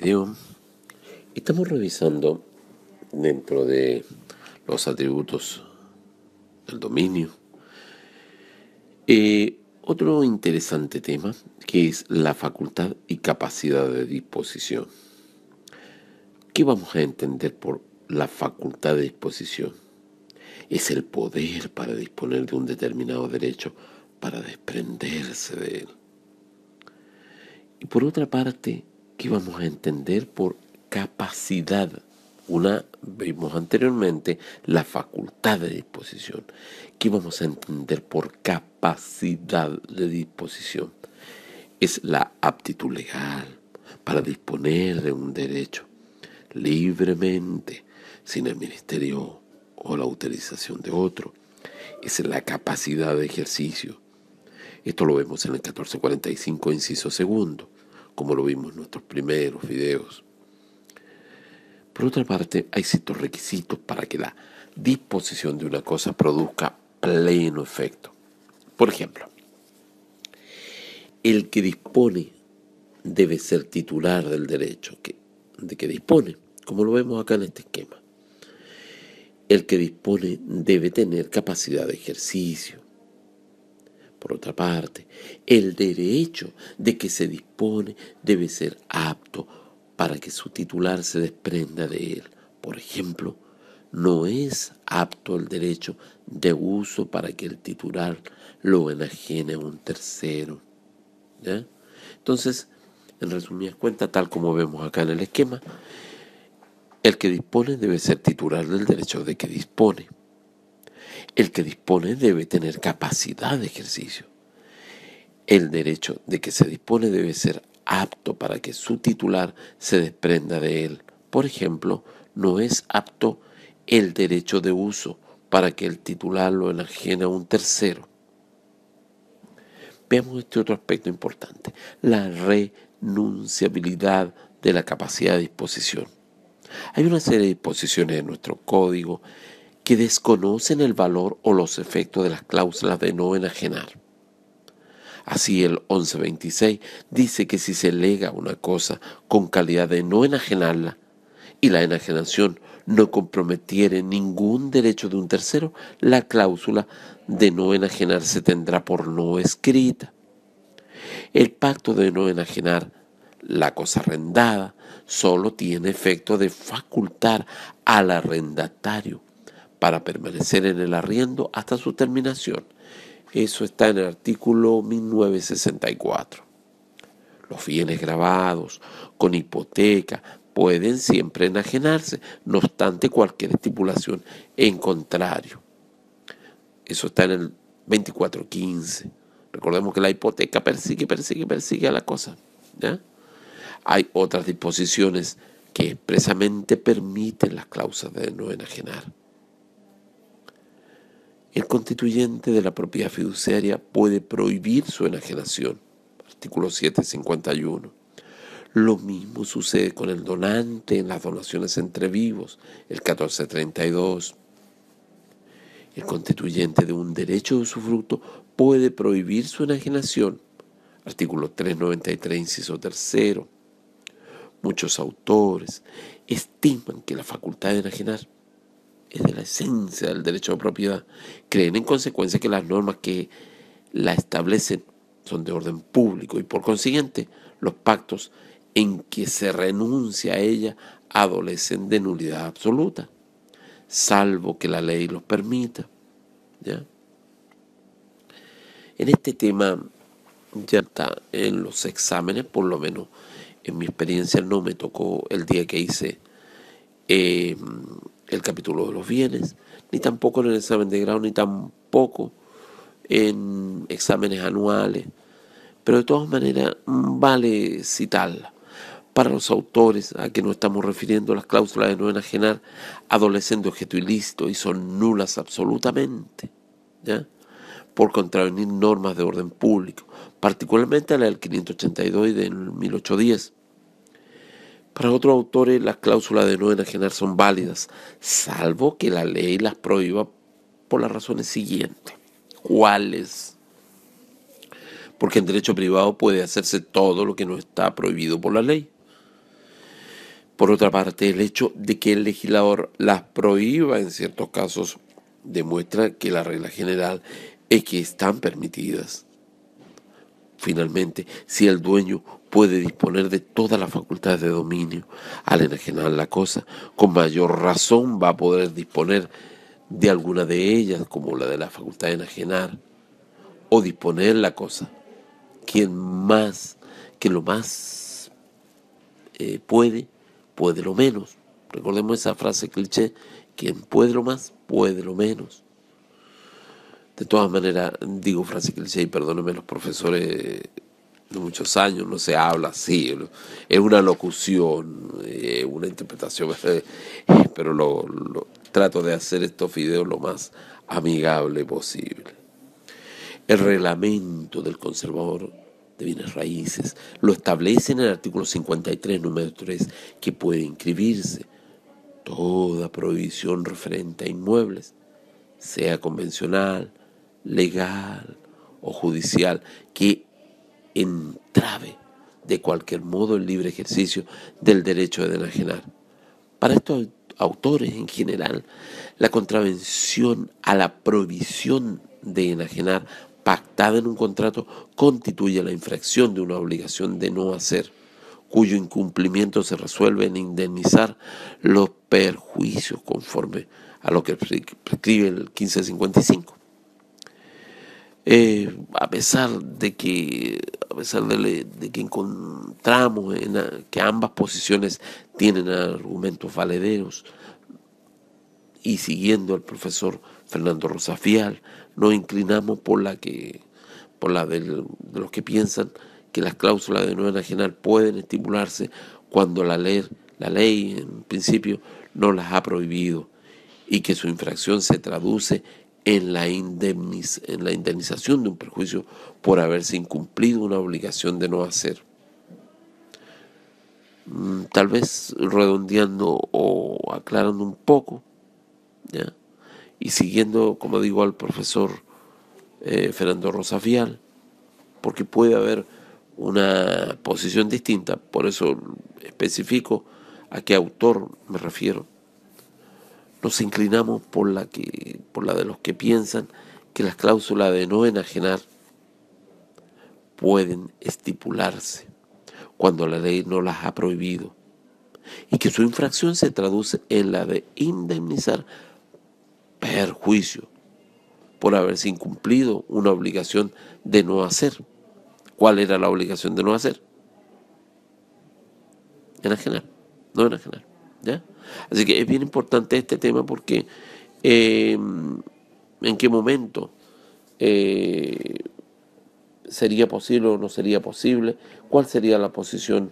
video estamos revisando dentro de los atributos del dominio otro interesante tema que es la facultad y capacidad de disposición. ¿Qué vamos a entender por la facultad de disposición? Es el poder para disponer de un determinado derecho, para desprenderse de él. Y por otra parte, ¿qué vamos a entender por capacidad? Vimos anteriormente la facultad de disposición. ¿Qué vamos a entender por capacidad de disposición? Es la aptitud legal para disponer de un derecho libremente, sin el ministerio o la utilización de otro. Es la capacidad de ejercicio. Esto lo vemos en el 1445, inciso segundo, como lo vimos en nuestros primeros videos. Por otra parte, hay ciertos requisitos para que la disposición de una cosa produzca pleno efecto. Por ejemplo, el que dispone debe ser titular del derecho de que dispone, como lo vemos acá en este esquema. El que dispone debe tener capacidad de ejercicio. Por otra parte, el derecho de que se dispone debe ser apto para que su titular se desprenda de él. Por ejemplo, no es apto el derecho de uso para que el titular lo enajene a un tercero. ¿Ya? Entonces, en resumidas cuentas, tal como vemos acá en el esquema, el que dispone debe ser titular del derecho de que dispone. El que dispone debe tener capacidad de ejercicio. El derecho de que se dispone debe ser apto para que su titular se desprenda de él. Por ejemplo, no es apto el derecho de uso para que el titular lo enajene a un tercero. Veamos este otro aspecto importante, la renunciabilidad de la capacidad de disposición. Hay una serie de disposiciones en nuestro código que desconocen el valor o los efectos de las cláusulas de no enajenar. Así el 1126 dice que si se lega una cosa con calidad de no enajenarla y la enajenación no comprometiere ningún derecho de un tercero, la cláusula de no enajenar se tendrá por no escrita. El pacto de no enajenar la cosa arrendada solo tiene efecto de facultar al arrendatario para permanecer en el arriendo hasta su terminación. Eso está en el artículo 1964. Los bienes grabados con hipoteca pueden siempre enajenarse, no obstante cualquier estipulación en contrario. Eso está en el 2415. Recordemos que la hipoteca persigue a la cosa, ¿ya? Hay otras disposiciones que expresamente permiten las cláusulas de no enajenar. El constituyente de la propiedad fiduciaria puede prohibir su enajenación, artículo 751. Lo mismo sucede con el donante en las donaciones entre vivos, el 1432. El constituyente de un derecho de usufructo puede prohibir su enajenación, artículo 393, inciso tercero. Muchos autores estiman que la facultad de enajenar es de la esencia del derecho de propiedad. Creen en consecuencia que las normas que la establecen son de orden público y por consiguiente los pactos en que se renuncia a ella adolecen de nulidad absoluta, salvo que la ley los permita. ¿Ya? En este tema ya está en los exámenes, por lo menos en mi experiencia no me tocó el día que hice el capítulo de los bienes, ni tampoco en el examen de grado, ni tampoco en exámenes anuales, pero de todas maneras vale citarla. Para los autores a que nos estamos refiriendo, las cláusulas de no enajenar adolecen de objeto ilícito y son nulas absolutamente, ¿ya? Por contravenir normas de orden público, particularmente la del 582 y del 1810. Para otros autores, las cláusulas de no enajenar son válidas, salvo que la ley las prohíba por las razones siguientes. ¿Cuáles? Porque en derecho privado puede hacerse todo lo que no está prohibido por la ley. Por otra parte, el hecho de que el legislador las prohíba en ciertos casos demuestra que la regla general es que están permitidas. Finalmente, si el dueño puede disponer de todas las facultades de dominio al enajenar la cosa, con mayor razón va a poder disponer de alguna de ellas, como la de la facultad de enajenar, o disponer la cosa. Que lo más puede, puede lo menos. Recordemos esa frase cliché, quien puede lo más, puede lo menos. De todas maneras, digo frase cliché y perdónenme los profesores de muchos años, no se habla así, es una locución, una interpretación, pero trato de hacer estos videos lo más amigable posible. El reglamento del conservador de bienes raíces lo establece en el artículo 53, número 3, que puede inscribirse toda prohibición referente a inmuebles, sea convencional, legal o judicial, que entrave de cualquier modo el libre ejercicio del derecho de enajenar. Para estos autores en general, la contravención a la prohibición de enajenar pactada en un contrato constituye la infracción de una obligación de no hacer, cuyo incumplimiento se resuelve en indemnizar los perjuicios conforme a lo que prescribe el 1555. A pesar de que encontramos que ambas posiciones tienen argumentos valederos, y siguiendo al profesor Fernando Rosafial, nos inclinamos por la de los que piensan que las cláusulas de no enajenar pueden estipularse cuando la ley en principio no las ha prohibido, y que su infracción se traduce en la indemnización de un perjuicio por haberse incumplido una obligación de no hacer. Tal vez redondeando o aclarando un poco, ¿ya? Y siguiendo, como digo, al profesor Fernando Rosafial, porque puede haber una posición distinta, por eso especifico a qué autor me refiero. Nos inclinamos por la de los que piensan que las cláusulas de no enajenar pueden estipularse cuando la ley no las ha prohibido, y que su infracción se traduce en la de indemnizar perjuicio por haberse incumplido una obligación de no hacer. ¿Cuál era la obligación de no hacer? Enajenar, no enajenar, ¿ya? Así que es bien importante este tema porque en qué momento sería posible o no sería posible, cuál sería la posición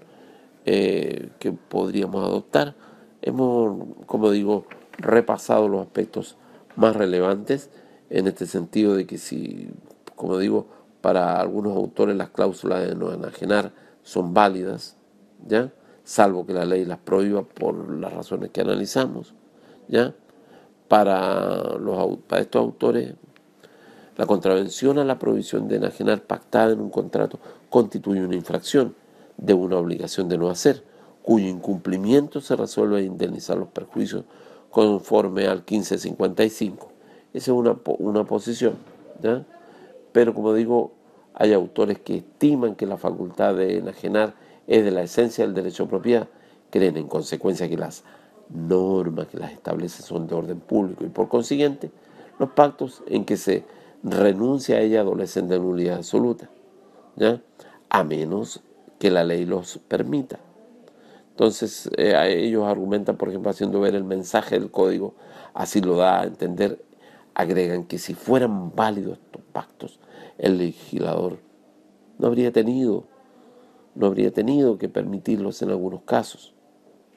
que podríamos adoptar. Hemos, como digo, repasado los aspectos más relevantes en este sentido de que si, como digo, para algunos autores las cláusulas de no enajenar son válidas, ¿ya? Salvo que la ley las prohíba por las razones que analizamos, ¿ya? Para estos autores, la contravención a la prohibición de enajenar pactada en un contrato constituye una infracción de una obligación de no hacer, cuyo incumplimiento se resuelve a indemnizar los perjuicios conforme al 1555. Esa es una posición, ¿ya? Pero como digo, hay autores que estiman que la facultad de enajenar es de la esencia del derecho de propiedad, creen en consecuencia que las normas que las establecen son de orden público y por consiguiente los pactos en que se renuncia a ella adolecen de nulidad absoluta, ¿ya? A menos que la ley los permita. Entonces ellos argumentan, por ejemplo, haciendo ver el mensaje del código, así lo da a entender, agregan que si fueran válidos estos pactos, el legislador no habría tenido que permitirlos en algunos casos,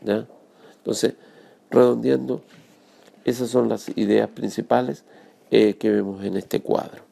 ¿ya? Entonces, redondeando, esas son las ideas principales que vemos en este cuadro.